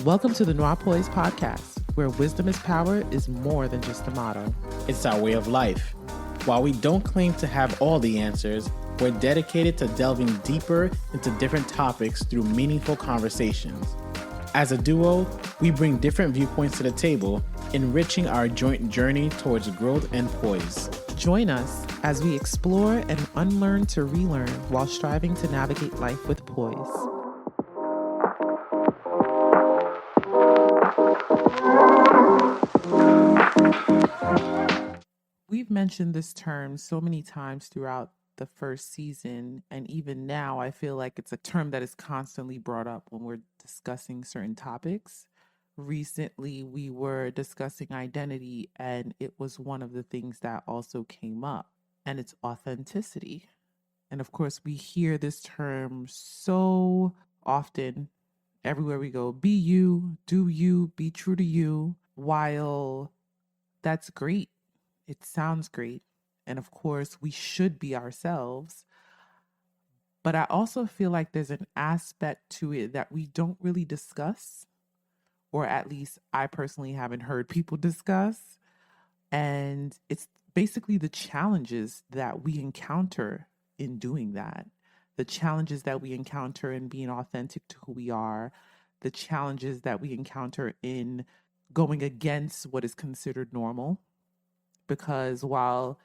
Welcome to the Noir Poise podcast, where wisdom is power is more than just a motto. It's our way of life. While we don't claim to have all the answers, we're dedicated to delving deeper into different topics through meaningful conversations. As a duo, we bring different viewpoints to the table, enriching our joint journey towards growth and poise. Join us as we explore and unlearn to relearn while striving to navigate life with poise. We've mentioned this term so many times throughout the first season, and even now I feel like it's a term that is constantly brought up when we're discussing certain topics. Recently, we were discussing identity, and it was one of the things that also came up, and it's authenticity. And of course, we hear this term so often everywhere we go. Be you, do you, be true to you. While that's great, it sounds great. And of course, we should be ourselves. But I also feel like there's an aspect to it that we don't really discuss, or at least I personally haven't heard people discuss. And it's basically the challenges that we encounter in doing that, the challenges that we encounter in being authentic to who we are, the challenges that we encounter in going against what is considered normal. Because while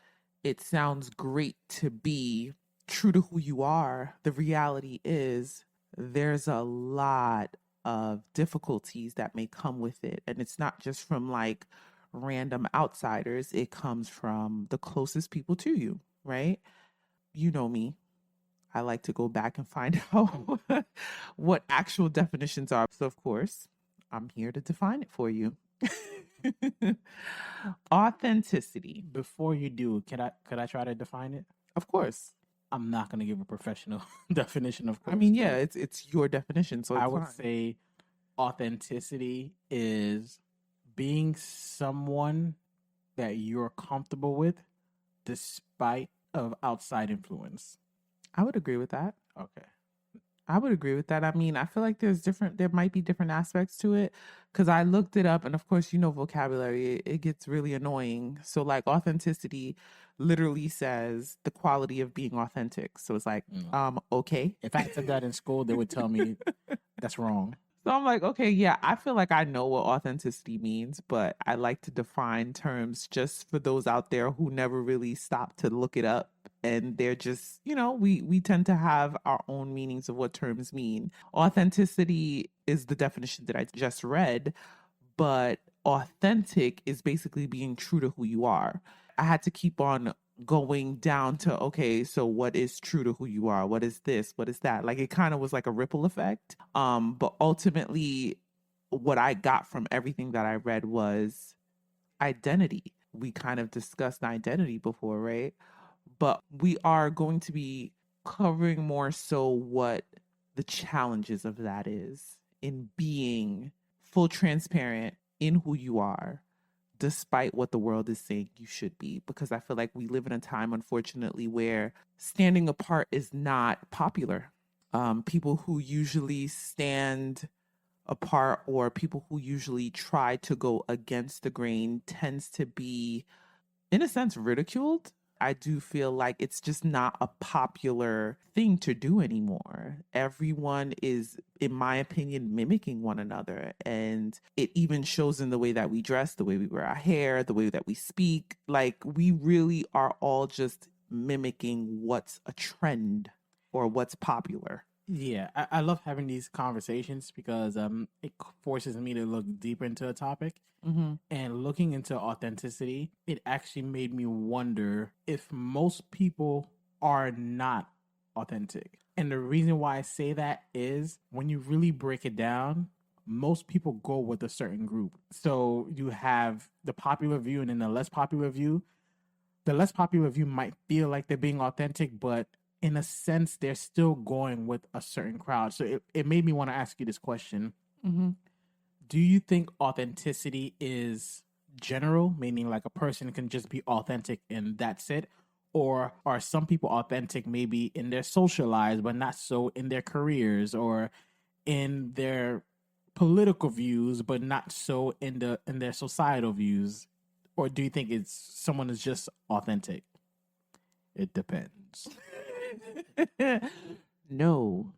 it sounds great to be true to who you are, the reality is there's a lot of difficulties that may come with it. And it's not just from like random outsiders, it comes from the closest people to you, right? You know me. I like to go back and find out what actual definitions are. So, of course, I'm here to define it for you. Authenticity. Before you do, could I try to define it? Of course. I'm not going to give a professional definition, of course. I mean, yeah, it's your definition, so it's I would fine. say authenticity is being someone that you're comfortable with despite of outside influence. I would agree with that. Okay. I would agree with that. I mean, I feel like there might be different aspects to it because I looked it up, and of course, vocabulary, it gets really annoying. So like authenticity literally says the quality of being authentic. So it's like, okay. If I said that in school, they would tell me that's wrong. So I'm like, okay, yeah, I feel like I know what authenticity means, but I like to define terms just for those out there who never really stop to look it up. And they're just, we tend to have our own meanings of what terms mean. Authenticity is the definition that I just read, but authentic is basically being true to who you are. I had to keep on going down to, okay, so what is true to who you are? What is this? What is that? Like it kind of was like a ripple effect. But ultimately what I got from everything that I read was identity. We kind of discussed identity before, right? But we are going to be covering more so what the challenges of that is in being full transparent in who you are, despite what the world is saying you should be. Because I feel like we live in a time, unfortunately, where standing apart is not popular. People who usually stand apart or people who usually try to go against the grain tends to be, in a sense, ridiculed. I do feel like it's just not a popular thing to do anymore. Everyone is, in my opinion, mimicking one another. And it even shows in the way that we dress, the way we wear our hair, the way that we speak. Like we really are all just mimicking what's a trend or what's popular. Yeah, I love having these conversations because it forces me to look deeper into a topic. Mm-hmm. And looking into authenticity, it actually made me wonder if most people are not authentic. And the reason why I say that is when you really break it down, most people go with a certain group. So you have the popular view and then the less popular view. The less popular view might feel like they're being authentic, but in a sense, they're still going with a certain crowd. So it made me want to ask you this question. Mm-hmm. Do you think authenticity is general, meaning like a person can just be authentic and that's it? Or are some people authentic maybe in their social lives, but not so in their careers, or in their political views, but not so in their societal views? Or do you think it's someone is just authentic? It depends. No,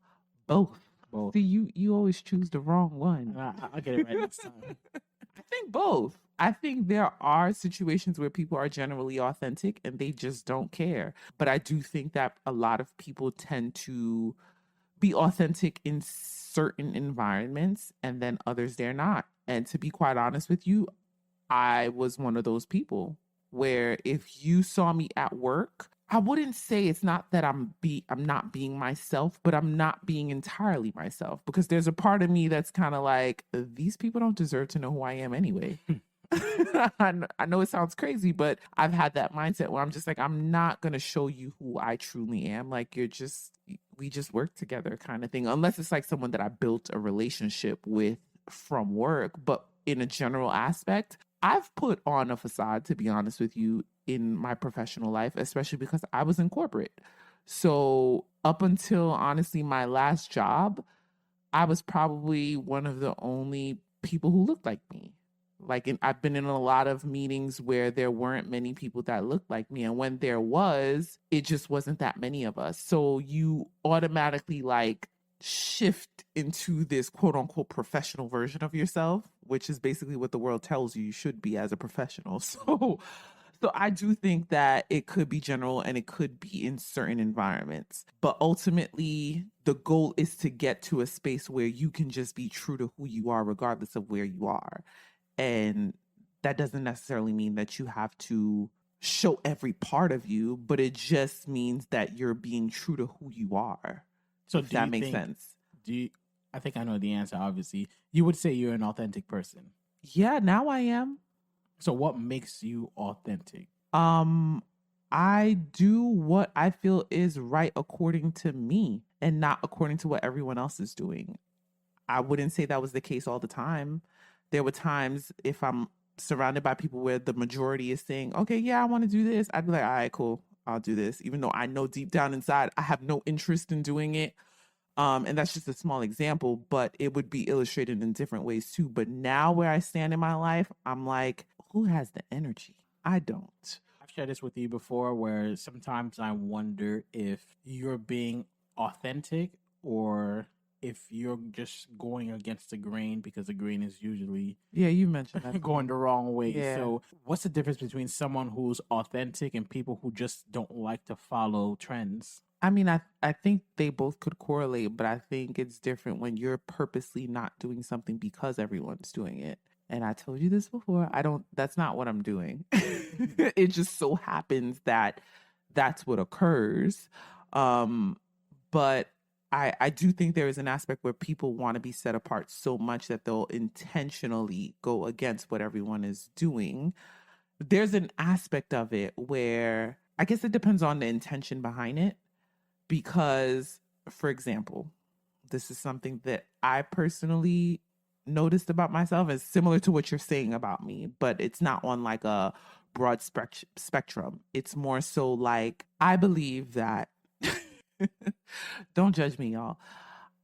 both. Both. See, you always choose the wrong one. I'll get it right next time. I think both. I think there are situations where people are generally authentic and they just don't care. But I do think that a lot of people tend to be authentic in certain environments and then others they're not. And to be quite honest with you, I was one of those people where if you saw me at work, I wouldn't say it's not that I'm not being myself, but I'm not being entirely myself because there's a part of me that's kind of like these people don't deserve to know who I am anyway. I know it sounds crazy, but I've had that mindset where I'm just like, I'm not going to show you who I truly am. Like, we just work together kind of thing. Unless it's like someone that I built a relationship with from work. But in a general aspect, I've put on a facade, to be honest with you, in my professional life, especially because I was in corporate. So, up until honestly my last job, I was probably one of the only people who looked like me. I've been in a lot of meetings where there weren't many people that looked like me. And when there was, it just wasn't that many of us. So you automatically like shift into this quote unquote professional version of yourself, which is basically what the world tells you should be as a professional. So I do think that it could be general and it could be in certain environments. But ultimately, the goal is to get to a space where you can just be true to who you are, regardless of where you are. And that doesn't necessarily mean that you have to show every part of you, but it just means that you're being true to who you are. So if that makes sense. Do you, I think I know the answer, obviously. You would say you're an authentic person. Yeah, now I am. So what makes you authentic? I do what I feel is right according to me and not according to what everyone else is doing. I wouldn't say that was the case all the time. There were times if I'm surrounded by people where the majority is saying, okay, yeah, I want to do this, I'd be like, all right, cool, I'll do this. Even though I know deep down inside, I have no interest in doing it. And that's just a small example, but it would be illustrated in different ways too. But now where I stand in my life, I'm like, who has the energy? I don't. I've shared this with you before where sometimes I wonder if you're being authentic or if you're just going against the grain because the grain is usually Yeah, you mentioned that. going the wrong way. Yeah. So, what's the difference between someone who's authentic and people who just don't like to follow trends? I mean, I think they both could correlate, but I think it's different when you're purposely not doing something because everyone's doing it. And I told you this before. That's not what I'm doing. It just so happens that that's what occurs. But I do think there is an aspect where people want to be set apart so much that they'll intentionally go against what everyone is doing. There's an aspect of it where I guess it depends on the intention behind it. Because, for example, this is something that I personally noticed about myself is similar to what you're saying about me, but it's not on like a broad spectrum. It's more so like I believe that, don't judge me, y'all.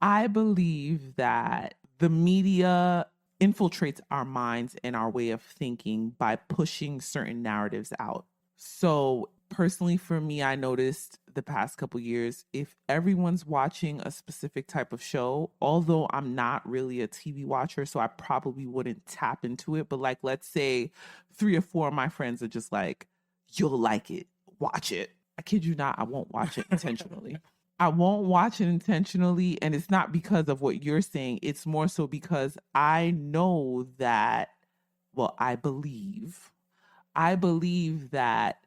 I believe that the media infiltrates our minds and our way of thinking by pushing certain narratives out. So personally for me, I noticed the past couple years, if everyone's watching a specific type of show, although I'm not really a TV watcher, so I probably wouldn't tap into it. But like, let's say 3 or 4 of my friends are just like, you'll like it, watch it. I kid you not, I won't watch it intentionally. I won't watch it intentionally. And it's not because of what you're saying. It's more so because I know that, well, I believe that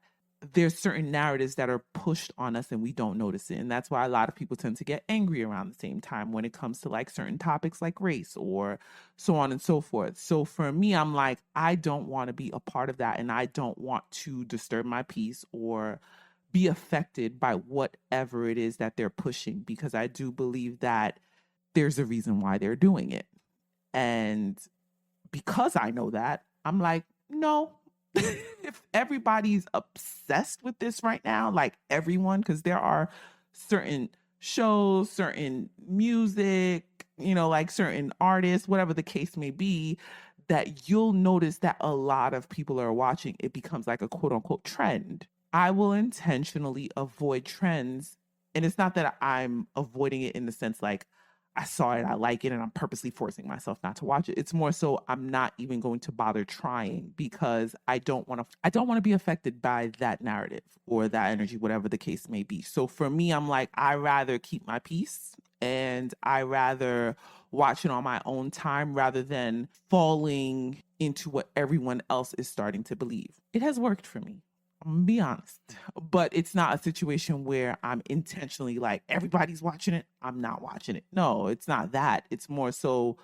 there's certain narratives that are pushed on us and we don't notice it. And that's why a lot of people tend to get angry around the same time when it comes to like certain topics like race or so on and so forth. So for me, I'm like, I don't want to be a part of that. And I don't want to disturb my peace or be affected by whatever it is that they're pushing, because I do believe that there's a reason why they're doing it. And because I know that, I'm like, no, if everybody's obsessed with this right now, like everyone, because there are certain shows, certain music, like certain artists, whatever the case may be, that you'll notice that a lot of people are watching. It becomes like a quote unquote trend. I will intentionally avoid trends. And it's not that I'm avoiding it in the sense like, I saw it, I like it, and I'm purposely forcing myself not to watch it. It's more so I'm not even going to bother trying because I don't want to be affected by that narrative or that energy, whatever the case may be. So for me, I'm like, I rather keep my peace and I rather watch it on my own time rather than falling into what everyone else is starting to believe. It has worked for me. I'm gonna be honest, but it's not a situation where I'm intentionally like everybody's watching it. I'm not watching it. No, it's not that. It's more so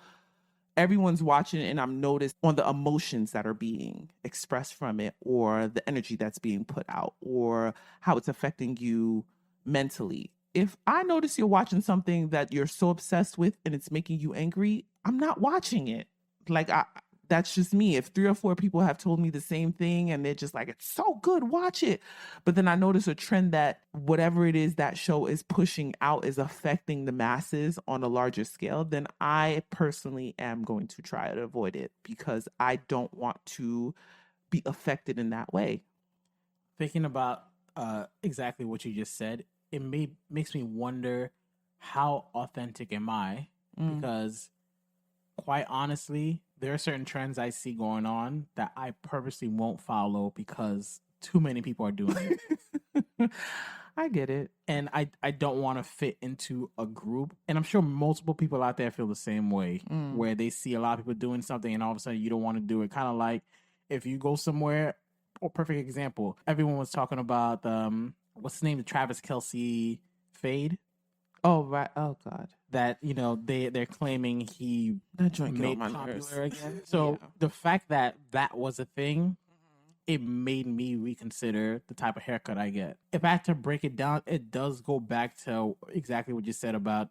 everyone's watching it and I'm noticed on the emotions that are being expressed from it or the energy that's being put out or how it's affecting you mentally. If I notice you're watching something that you're so obsessed with and it's making you angry, I'm not watching it. Like that's just me. If 3 or 4 people have told me the same thing and they're just like, it's so good, watch it. But then I notice a trend that whatever it is that show is pushing out is affecting the masses on a larger scale, then I personally am going to try to avoid it because I don't want to be affected in that way. Thinking about exactly what you just said, makes me wonder how authentic am I? Mm. Because quite honestly, there are certain trends I see going on that I purposely won't follow because too many people are doing it. I get it. And I don't want to fit into a group. And I'm sure multiple people out there feel the same way, where they see a lot of people doing something and all of a sudden you don't want to do it. Kind of like if you go somewhere, or perfect example, everyone was talking about what's the name, the Travis Kelsey fade. Oh, right. Oh, God. That they're claiming he That joint get on made my popular nerves. again. So Yeah. the fact that that was a thing, it made me reconsider the type of haircut I get. If I had to break it down, it does go back to exactly what you said about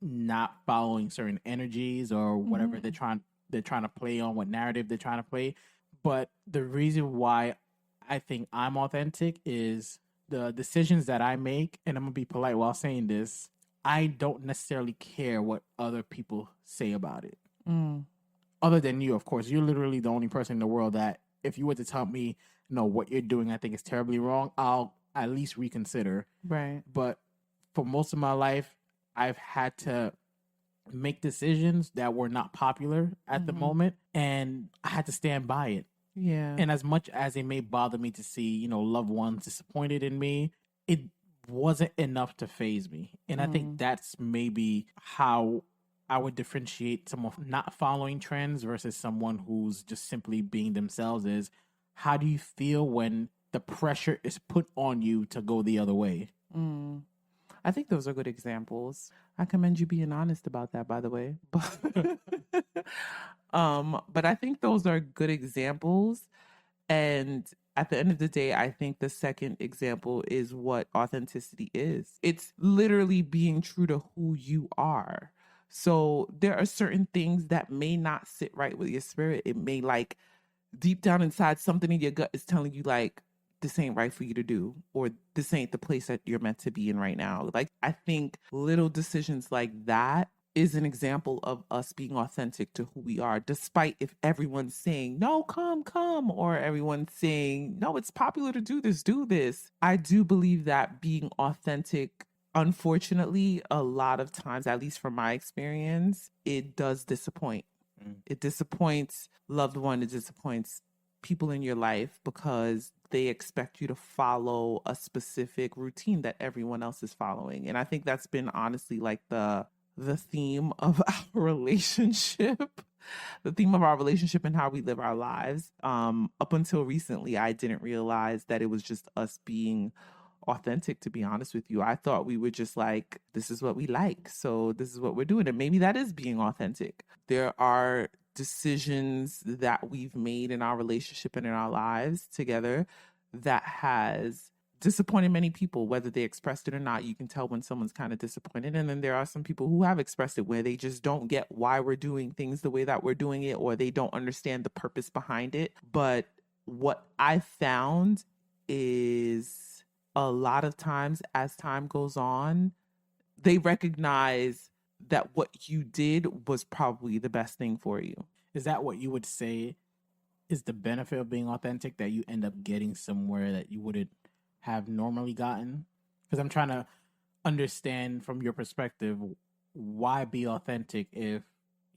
not following certain energies or whatever they're trying to play on, what narrative they're trying to play. But the reason why I think I'm authentic is the decisions that I make, and I'm gonna be polite while saying this. I don't necessarily care what other people say about it. Other than you, of course. You're literally the only person in the world that if you were to tell me, no, what you're doing I think is terribly wrong, I'll at least reconsider. Right. But for most of my life, I've had to make decisions that were not popular at the moment, and I had to stand by it. Yeah. And as much as it may bother me to see, loved ones disappointed in me, it wasn't enough to phase me. And I think that's maybe how I would differentiate someone not following trends versus someone who's just simply being themselves is, how do you feel when the pressure is put on you to go the other way? I think those are good examples. I commend you being honest about that, by the way. But I think those are good examples. And at the end of the day, I think the second example is what authenticity is. It's literally being true to who you are. So there are certain things that may not sit right with your spirit. It may like deep down inside, something in your gut is telling you like, this ain't right for you to do, or this ain't the place that you're meant to be in right now. Like, I think little decisions like that is an example of us being authentic to who we are, despite if everyone's saying, no, come, or everyone's saying, no, it's popular to do this. I do believe that being authentic, unfortunately, a lot of times, at least from my experience, it does disappoint. It disappoints loved one, it disappoints people in your life because they expect you to follow a specific routine that everyone else is following. And I think that's been honestly like the theme of our relationship. The theme of our relationship and how we live our lives. Up until recently, I didn't realize that it was just us being authentic, to be honest with you. I thought we were just like, this is what we like, so this is what we're doing. And maybe that is being authentic. There are decisions that we've made in our relationship and in our lives together that has disappointed many people, whether they expressed it or not. You can tell when someone's kind of disappointed. And then there are some people who have expressed it where they just don't get why we're doing things the way that we're doing it, or they don't understand the purpose behind it. But what I found is a lot of times as time goes on, they recognize that what you did was probably the best thing for you. Is that what you would say is the benefit of being authentic, that you end up getting somewhere that you wouldn't have normally gotten? Because I'm trying to understand from your perspective, why be authentic if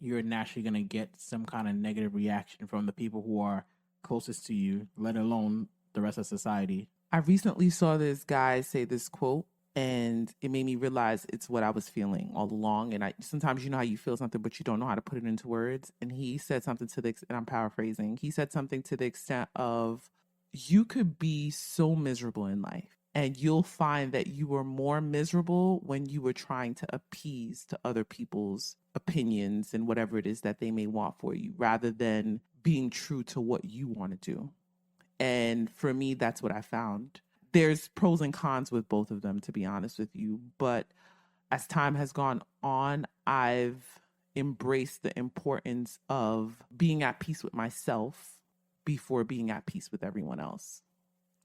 you're naturally going to get some kind of negative reaction from the people who are closest to you, let alone the rest of society? I recently saw this guy say this quote, and it made me realize it's what I was feeling all along. And I sometimes, you know how you feel something but you don't know how to put it into words. And he said something to the, and I'm paraphrasing, he said something to the extent of, you could be so miserable in life and you'll find that you were more miserable when you were trying to appease to other people's opinions and whatever it is that they may want for you, rather than being true to what you want to do. And for me, that's what I found. There's pros and cons with both of them, to be honest with you. But as time has gone on, I've embraced the importance of being at peace with myself before being at peace with everyone else.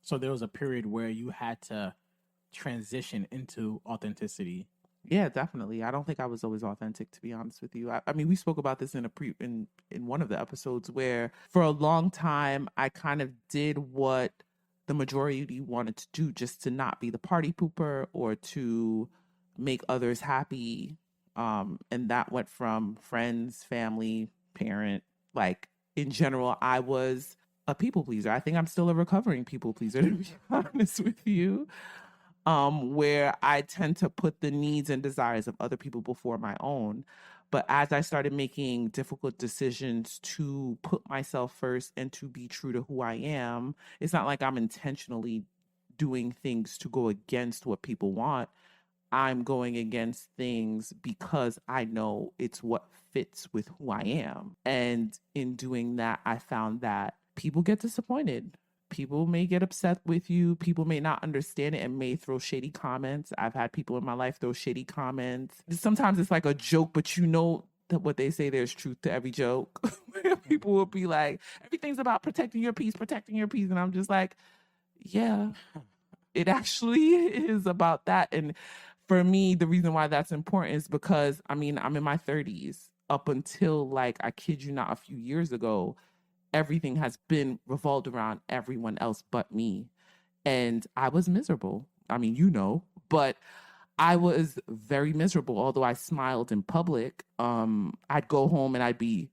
So there was a period where you had to transition into authenticity. Yeah, definitely. I don't think I was always authentic, to be honest with you. I mean, we spoke about this in one of the episodes, where for a long time I kind of did what the majority wanted to do, just to not be the party pooper or to make others happy. And that went from friends, family, parent. Like in general, I was a people pleaser. I think I'm still a recovering people pleaser, to be honest with you, where I tend to put the needs and desires of other people before my own. But as I started making difficult decisions to put myself first and to be true to who I am, it's not like I'm intentionally doing things to go against what people want. I'm going against things because I know it's what fits with who I am. And in doing that, I found that people get disappointed. People may get upset with you. People may not understand it and may throw shady comments. I've had people in my life throw shady comments. Sometimes it's like a joke, but you know that what they say, there's truth to every joke. People will be like, everything's about protecting your peace, protecting your peace. And I'm just like, yeah, it actually is about that. And for me, the reason why that's important is because, I mean, I'm in my 30s. Up until, like, I kid you not, a few years ago, everything has been revolved around everyone else but me. And I was miserable. I mean, you know, but I was very miserable. Although I smiled in public, I'd go home and I'd be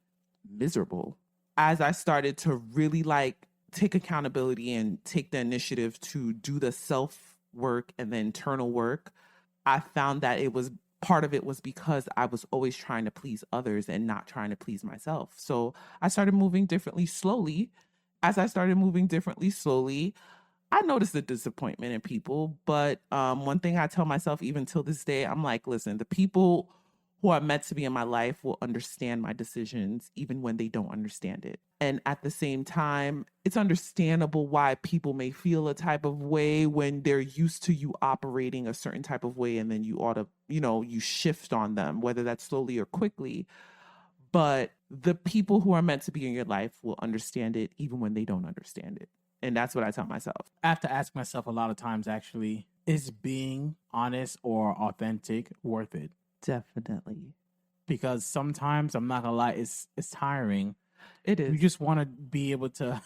miserable. As I started to really like take accountability and take the initiative to do the self work and the internal work, I found that it was part of it was because I was always trying to please others and not trying to please myself. So I started moving differently slowly. As I started moving differently slowly, I noticed the disappointment in people. But one thing I tell myself, even till this day, I'm like, listen, the people who are meant to be in my life will understand my decisions, even when they don't understand it. And at the same time, it's understandable why people may feel a type of way when they're used to you operating a certain type of way. And then you ought to, you know, you shift on them, whether that's slowly or quickly. But the people who are meant to be in your life will understand it, even when they don't understand it. And that's what I tell myself. I have to ask myself a lot of times, actually, is being honest or authentic worth it? Definitely. Because sometimes, I'm not gonna lie, it's tiring. It You is. just want to be able to,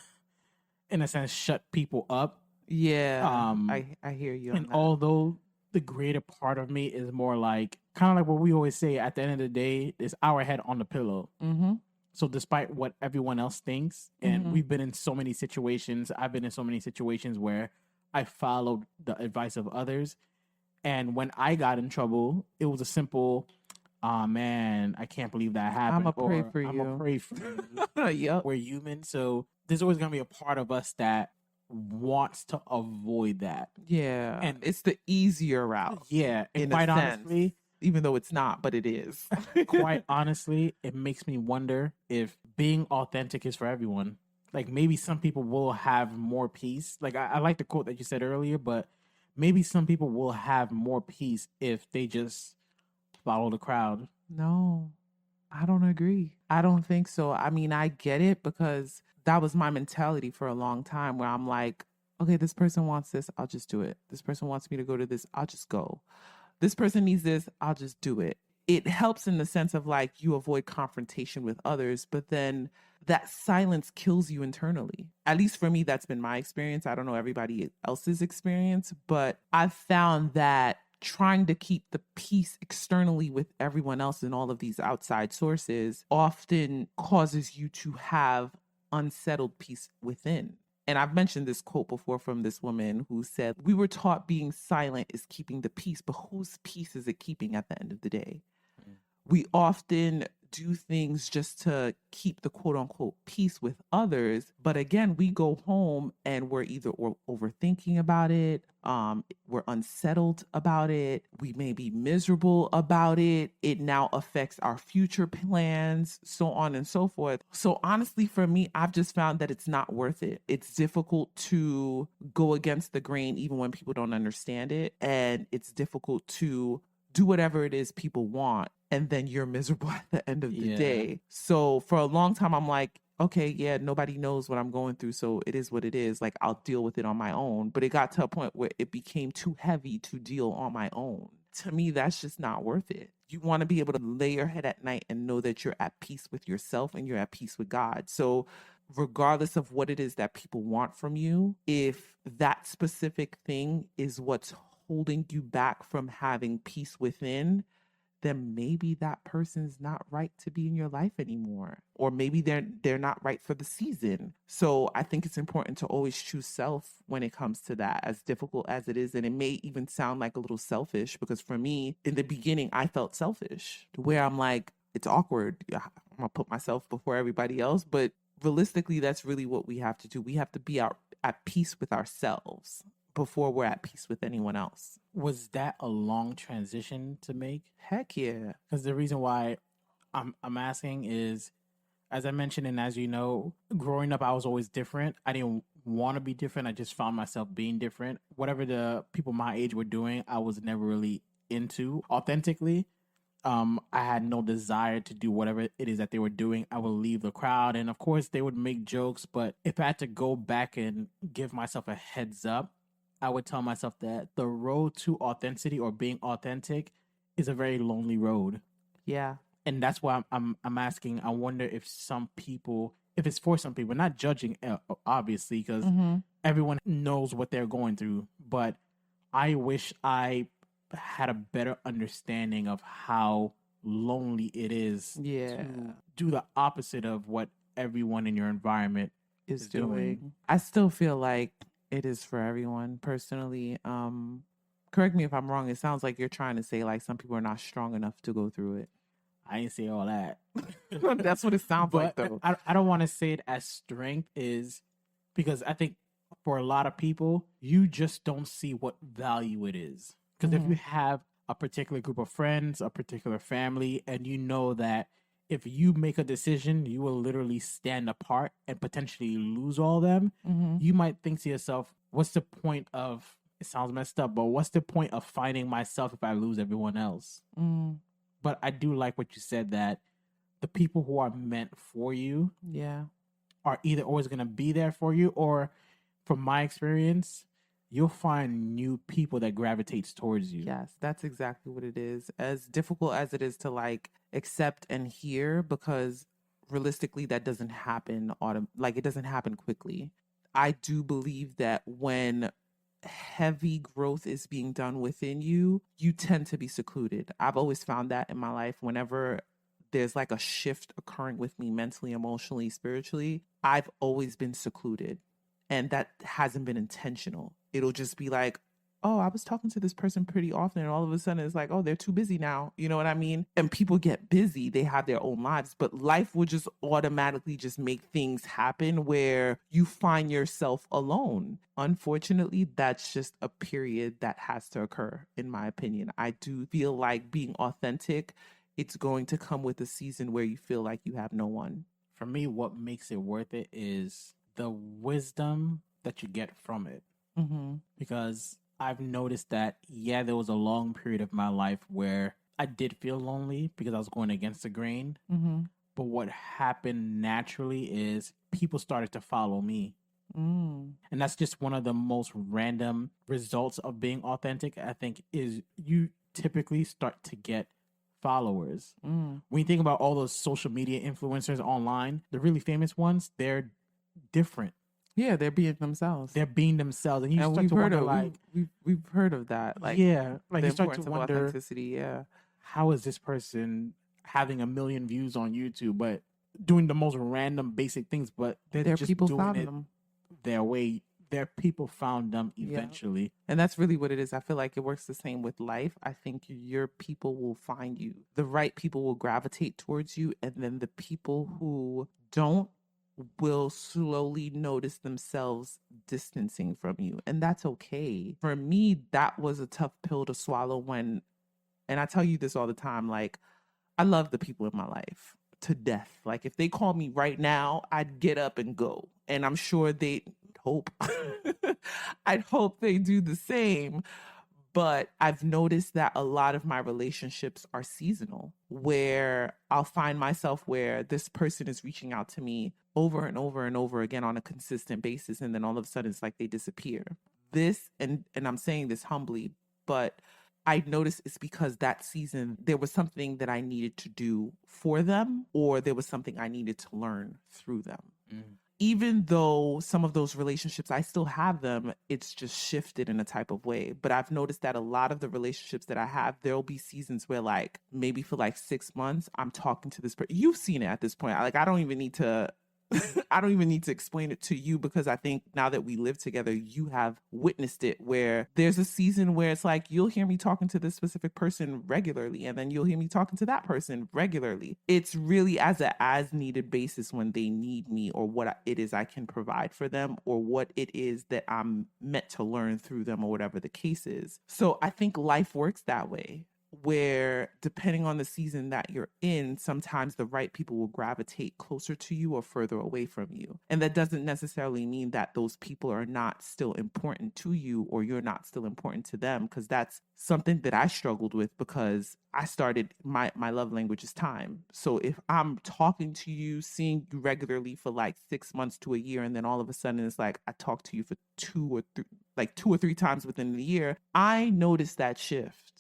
in a sense, shut people up. Yeah. I hear you on And that. although the greater part of me is more like, kind of like what we always say, at the end of the day, it's our head on the pillow. Mm-hmm. So despite what everyone else thinks, and Mhm. we've been in so many situations, I've been in so many situations where I followed the advice of others. And when I got in trouble, it was a simple, oh man, I can't believe that happened. I'ma pray Or for I'm going to you. pray for you. Yep. We're human. So there's always going to be a part of us that wants to avoid that. Yeah. And it's the easier route yeah, and in a quite sense, honestly, even though it's not, but it is. quite honestly, it makes me wonder if being authentic is for everyone. Like maybe some people will have more peace. Like I like the quote that you said earlier, but maybe some people will have more peace if they just follow the crowd. No, I don't agree. I don't think so. I mean, I get it because that was my mentality for a long time, where I'm like, okay, this person wants this, I'll just do it. This person wants me to go to this, I'll just go. This person needs this, I'll just do it. It helps in the sense of like you avoid confrontation with others, but then that silence kills you internally. At least for me, that's been my experience. I don't know everybody else's experience, but I've found that trying to keep the peace externally with everyone else and all of these outside sources often causes you to have unsettled peace within. And I've mentioned this quote before from this woman who said, we were taught being silent is keeping the peace, but whose peace is it keeping at the end of the day? We often do things just to keep the quote unquote peace with others. But again, we go home and we're either overthinking about it, we're unsettled about it, we may be miserable about it. It now affects our future plans, so on and so forth. So honestly, for me, I've just found that it's not worth it. It's difficult to go against the grain even when people don't understand it. And it's difficult to do whatever it is people want, and then you're miserable at the end of the day. So for a long time, I'm like, okay, yeah, nobody knows what I'm going through, so it is what it is. Like, I'll deal with it on my own. But it got to a point where it became too heavy to deal on my own. To me, that's just not worth it. You want to be able to lay your head at night and know that you're at peace with yourself and you're at peace with God. So regardless of what it is that people want from you, if that specific thing is what's holding you back from having peace within, then maybe that person's not right to be in your life anymore, or maybe they're not right for the season. So I think it's important to always choose self when it comes to that, as difficult as it is. And it may even sound like a little selfish, because for me in the beginning I felt selfish, where I'm like, it's awkward, I'm gonna put myself before everybody else. But realistically, that's really what we have to do. We have to be at peace with ourselves before we're at peace with anyone else. Was that a long transition to make? Heck yeah. Because the reason why I'm asking is, as I mentioned, and as you know, growing up, I was always different. I didn't want to be different. I just found myself being different. Whatever the people my age were doing, I was never really into authentically. I had no desire to do whatever it is that they were doing. I would leave the crowd, and of course, they would make jokes. But if I had to go back and give myself a heads up, I would tell myself that the road to authenticity or being authentic is a very lonely road. Yeah. And that's why I'm asking. I wonder if some people, if it's for some people, not judging obviously, because everyone knows what they're going through. But I wish I had a better understanding of how lonely it is to do the opposite of what everyone in your environment is doing. I still feel like it is for everyone personally. Correct me if I'm wrong. It sounds like you're trying to say like some people are not strong enough to go through it. I ain't say all that. That's what it sounds like, though. I don't want to say it as strength, is because I think for a lot of people, you just don't see what value it is. Because if you have a particular group of friends, a particular family, and you know that if you make a decision, you will literally stand apart and potentially lose all of them, you might think to yourself, what's the point of, it sounds messed up, but what's the point of finding myself if I lose everyone else? But I do like what you said, that the people who are meant for you are either always going to be there for you, or from my experience, you'll find new people that gravitates towards you. Yes, that's exactly what it is. As difficult as it is to like accept and hear, because realistically that doesn't happen it doesn't happen quickly. I do believe that when heavy growth is being done within you, you tend to be secluded. I've always found that in my life. Whenever there's like a shift occurring with me mentally, emotionally, spiritually, I've always been secluded. And that hasn't been intentional. It'll just be like, oh, I was talking to this person pretty often, and all of a sudden it's like, oh, they're too busy now. You know what I mean? And people get busy. They have their own lives, but life will just automatically just make things happen where you find yourself alone. Unfortunately, that's just a period that has to occur, in my opinion. I do feel like being authentic, it's going to come with a season where you feel like you have no one. For me, what makes it worth it is the wisdom that you get from it. Because I've noticed that, there was a long period of my life where I did feel lonely because I was going against the grain. But what happened naturally is people started to follow me. Mm. And that's just one of the most random results of being authentic, I think, is you typically start to get followers. Mm. When you think about all those social media influencers online, the really famous ones, they're different. Yeah, they're being themselves. They're being themselves. And you And start we've to heard wonder, of like, we've heard of that. Like yeah, like the you start to importance of wonder, authenticity. Yeah. how is this person having 1 million views on YouTube, but doing the most random basic things, but they're There are just people doing found it them. their way. Their people found them Yeah. eventually. And that's really what it is. I feel like it works the same with life. I think your people will find you. The right people will gravitate towards you. And then the people who don't will slowly notice themselves distancing from you. And that's okay. For me, that was a tough pill to swallow when, and I tell you this all the time, like, I love the people in my life to death. Like, if they call me right now, I'd get up and go. And I'm sure they hope, I'd hope they do the same. But I've noticed that a lot of my relationships are seasonal, where I'll find myself where this person is reaching out to me over and over and over again on a consistent basis. And then all of a sudden it's like they disappear. This, and I'm saying this humbly, but I noticed it's because that season there was something that I needed to do for them, or there was something I needed to learn through them. Even though some of those relationships, I still have them, it's just shifted in a type of way. But I've noticed that a lot of the relationships that I have, there'll be seasons where, like, maybe for like 6 months, I'm talking to this person. You've seen it at this point. Like, I don't even need to I don't even need to explain it to you, because I think now that we live together, you have witnessed it, where there's a season where it's like you'll hear me talking to this specific person regularly, and then you'll hear me talking to that person regularly. It's really as a as needed basis when they need me, or what it is I can provide for them, or what it is that I'm meant to learn through them, or whatever the case is. So I think life works that way, where depending on the season that you're in, sometimes the right people will gravitate closer to you or further away from you. And that doesn't necessarily mean that those people are not still important to you, or you're not still important to them, because that's something that I struggled with, because I started my love language is time. So if I'm talking to you, seeing you regularly for like 6 months to a year, and then all of a sudden it's like I talk to you for 2 or 3 times within the year, I noticed that shift.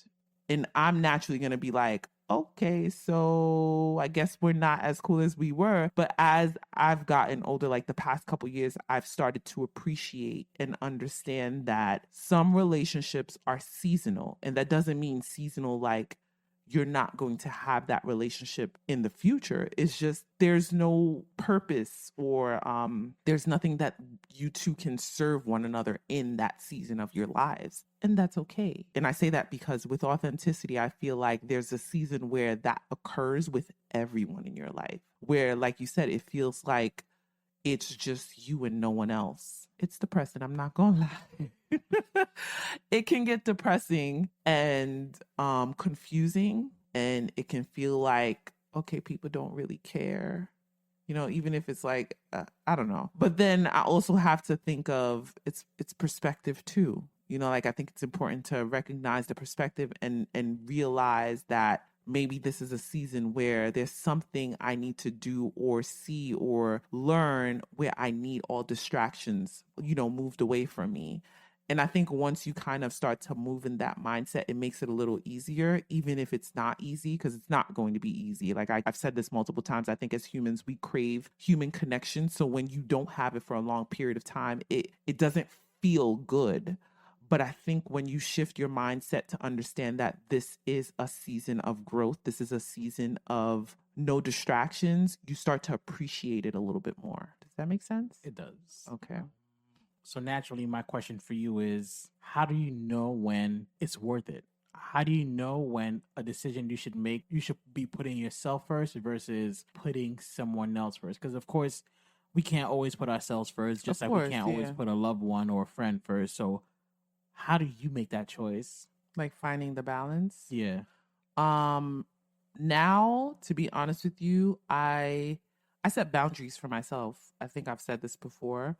And I'm naturally going to be like, okay, so I guess we're not as cool as we were. But as I've gotten older, like the past couple years, I've started to appreciate and understand that some relationships are seasonal. And that doesn't mean seasonal like you're not going to have that relationship in the future. It's just there's no purpose, or there's nothing that you two can serve one another in that season of your lives. And that's okay. And I say that because with authenticity, I feel like there's a season where that occurs with everyone in your life, where, like you said, it feels like it's just you and no one else. It's depressing. I'm not going to lie. It can get depressing and confusing, and it can feel like, okay, people don't really care, even if it's like, I don't know. But then I also have to think of it's perspective too. Like, I think it's important to recognize the perspective and realize that maybe this is a season where there's something I need to do or see or learn, where I need all distractions, moved away from me. And I think once you kind of start to move in that mindset, it makes it a little easier, even if it's not easy, because it's not going to be easy. Like I've said this multiple times, I think as humans, we crave human connection. So when you don't have it for a long period of time, it doesn't feel good. But I think when you shift your mindset to understand that this is a season of growth, this is a season of no distractions, you start to appreciate it a little bit more. Does that make sense? It does. Okay. So naturally, my question for you is, how do you know when it's worth it? How do you know when a decision you should make, you should be putting yourself first versus putting someone else first? Because of course, we can't always put ourselves first, just like we can't always put a loved one or a friend first. So how do you make that choice? Like finding the balance? Yeah. Now, to be honest with you, I set boundaries for myself. I think I've said this before.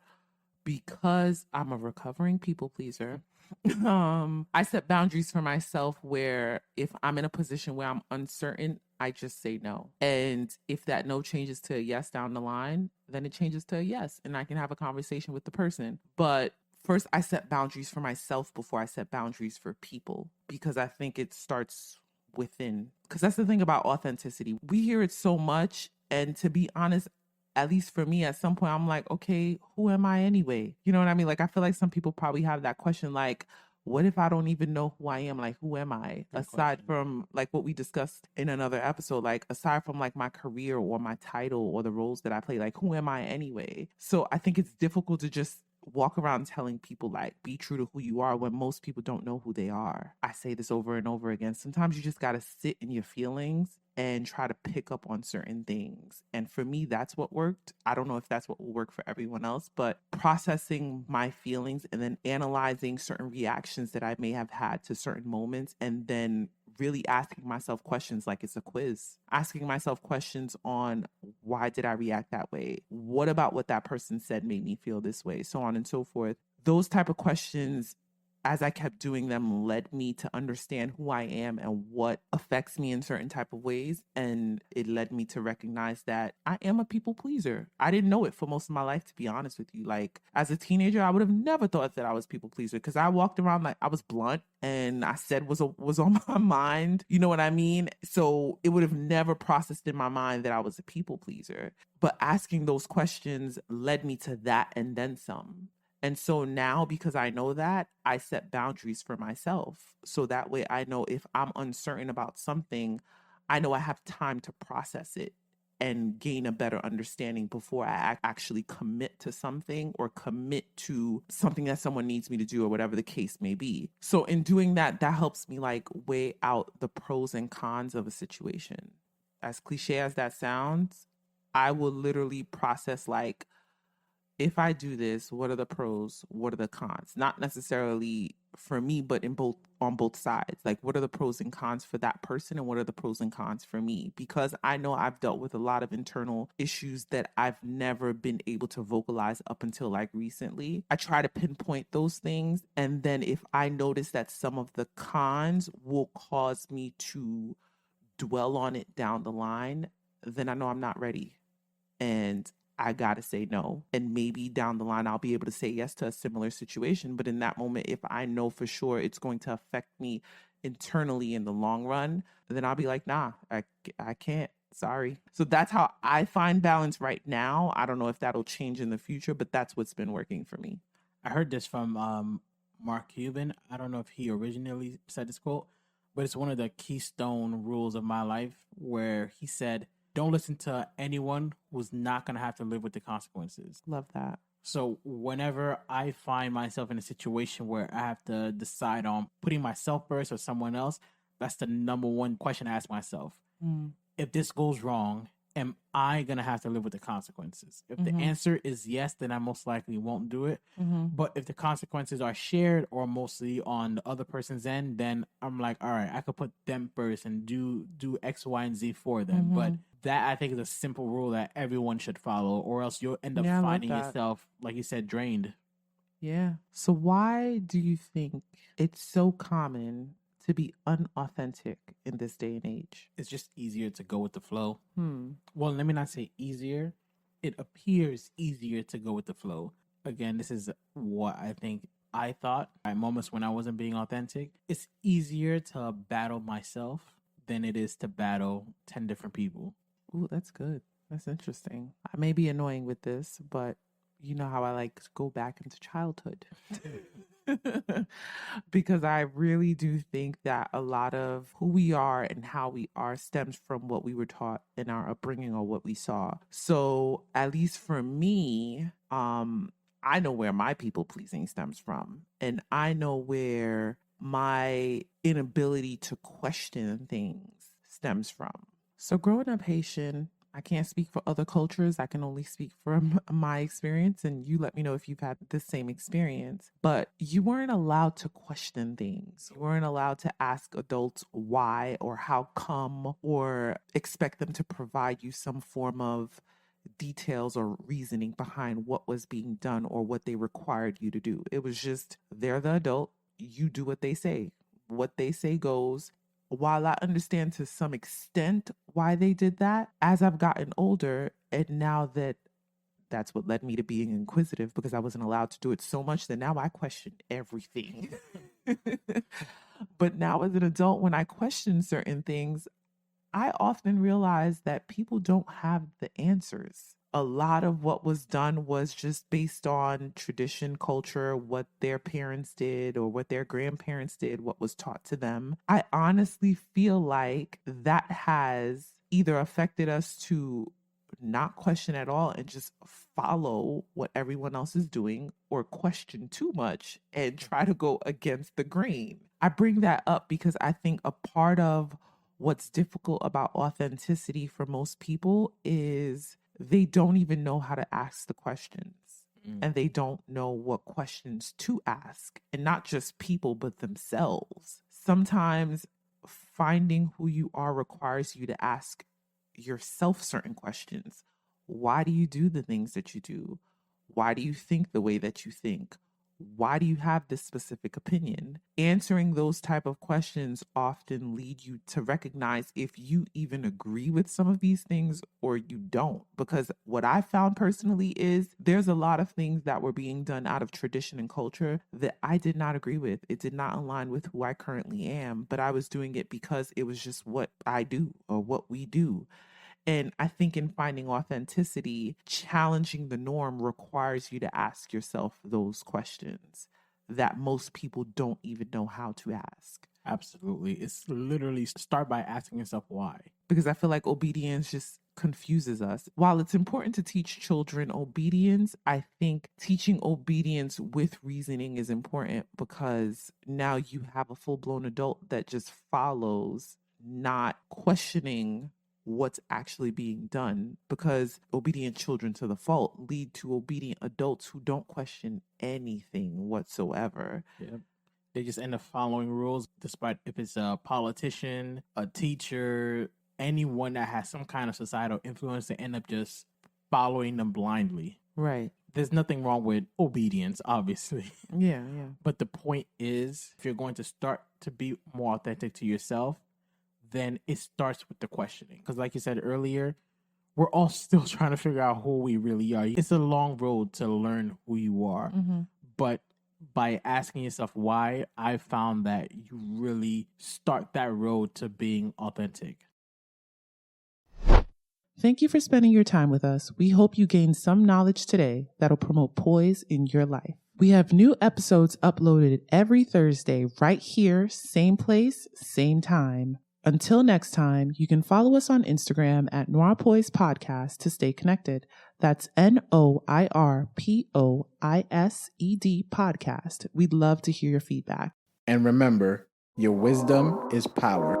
Because I'm a recovering people pleaser, I set boundaries for myself where if I'm in a position where I'm uncertain I just say no. And if that no changes to a yes down the line, then it changes to a yes, and I can have a conversation with the person. But first, I set boundaries for myself before I set boundaries for people, because I think it starts within. Because that's the thing about authenticity. We hear it so much. And to be honest, at least for me, at some point, I'm like, okay, who am I anyway? You know what I mean? Like, I feel like some people probably have that question, like, what if I don't even know who I am? Like, who am I? Great Aside question. from like what we discussed in another episode, like, aside from like my career or my title or the roles that I play, like, who am I anyway? So I think it's difficult to just walk around telling people like be true to who you are when most people don't know who they are. I say this over and over again. Sometimes you just got to sit in your feelings and try to pick up on certain things. And for me, that's what worked. I don't know if that's what will work for everyone else, but processing my feelings and then analyzing certain reactions that I may have had to certain moments, and then really asking myself questions like it's a quiz, asking myself questions on why did I react that way? What about what that person said made me feel this way? So on and so forth. Those type of questions, as I kept doing them, led me to understand who I am and what affects me in certain type of ways. And it led me to recognize that I am a people pleaser. I didn't know it for most of my life, to be honest with you. Like as a teenager, I would have never thought that I was people pleaser, because I walked around like I was blunt and I said was on my mind. You know what I mean? So it would have never processed in my mind that I was a people pleaser. But asking those questions led me to that and then some. And so now, because I know that, I set boundaries for myself. So that way I know if I'm uncertain about something, I know I have time to process it and gain a better understanding before I actually commit to something or commit to something that someone needs me to do or whatever the case may be. So in doing that, that helps me like weigh out the pros and cons of a situation. As cliche as that sounds, I will literally process like, if I do this, what are the pros? What are the cons? Not necessarily for me, but in both on both sides. Like, what are the pros and cons for that person, and what are the pros and cons for me? Because I know I've dealt with a lot of internal issues that I've never been able to vocalize up until like recently. I try to pinpoint those things, and then if I notice that some of the cons will cause me to dwell on it down the line, then I know I'm not ready. And I got to say no. And maybe down the line, I'll be able to say yes to a similar situation. But in that moment, if I know for sure it's going to affect me internally in the long run, then I'll be like, nah, I can't. Sorry. So that's how I find balance right now. I don't know if that'll change in the future, but that's what's been working for me. I heard this from Mark Cuban. I don't know if he originally said this quote, but it's one of the keystone rules of my life where he said, don't listen to anyone who's not going to have to live with the consequences. Love that. So whenever I find myself in a situation where I have to decide on putting myself first or someone else, that's the number one question I ask myself. If this goes wrong, am I going to have to live with the consequences? If the answer is yes, then I most likely won't do it. But if the consequences are shared or mostly on the other person's end, then I'm like, all right, I could put them first and do X, Y, and Z for them. But that I think is a simple rule that everyone should follow, or else you'll end up Yeah, I love finding that. yourself, like you said, drained. Yeah. So why do you think it's so common to be unauthentic in this day and age? It's just easier to go with the flow. Hmm. Well, let me not say easier. It appears easier to go with the flow. Again, this is what I think I thought at moments when I wasn't being authentic. It's easier to battle myself than it is to battle 10 different people. Ooh, that's good. That's interesting. I may be annoying with this, but you know how I like to go back into childhood. Because I really do think that a lot of who we are and how we are stems from what we were taught in our upbringing or what we saw. So at least for me, I know where my people pleasing stems from, and I know where my inability to question things stems from. So growing up Haitian, I can't speak for other cultures. I can only speak from my experience, and you let me know if you've had the same experience. But you weren't allowed to question things. You weren't allowed to ask adults why or how come, or expect them to provide you some form of details or reasoning behind what was being done or what they required you to do. It was just, they're the adult, you do what they say. What they say goes. while I understand to some extent why they did that, as I've gotten older, and now that that's what led me to being inquisitive because I wasn't allowed to do it so much that now I question everything. But now, as an adult, when I question certain things, I often realize that people don't have the answers. A lot of what was done was just based on tradition, culture, what their parents did or what their grandparents did, what was taught to them. I honestly feel like that has either affected us to not question at all and just follow what everyone else is doing, or question too much and try to go against the grain. I bring that up because I think a part of what's difficult about authenticity for most people is they don't even know how to ask the questions. And they don't know what questions to ask. And not just people, but themselves. Sometimes finding who you are requires you to ask yourself certain questions. Why do you do the things that you do? Why do you think the way that you think? Why do you have this specific opinion? Answering those type of questions often lead you to recognize if you even agree with some of these things or you don't. Because what I found personally is there's a lot of things that were being done out of tradition and culture that I did not agree with. It did not align with who I currently am, but I was doing it because it was just what I do or what we do. And I think in finding authenticity, challenging the norm requires you to ask yourself those questions that most people don't even know how to ask. Absolutely. It's literally start by asking yourself why. Because I feel like obedience just confuses us. While it's important to teach children obedience, I think teaching obedience with reasoning is important because now you have a full-blown adult that just follows, not questioning what's actually being done, because obedient children to the fault lead to obedient adults who don't question anything whatsoever. Yep. They just end up following rules, despite if it's a politician, a teacher, anyone that has some kind of societal influence. They end up just following them blindly. Right. There's nothing wrong with obedience, obviously. Yeah. But the point is, if you're going to start to be more authentic to yourself, then it starts with the questioning. Because like you said earlier, we're all still trying to figure out who we really are. It's a long road to learn who you are. Mm-hmm. But by asking yourself why, I found that you really start that road to being authentic. Thank you for spending your time with us. We hope you gained some knowledge today that'll promote poise in your life. We have new episodes uploaded every Thursday right here, same place, same time. Until next time, you can follow us on Instagram at Noirpoise Podcast to stay connected. That's NOIRPOISED Podcast. We'd love to hear your feedback. And remember, your wisdom is power.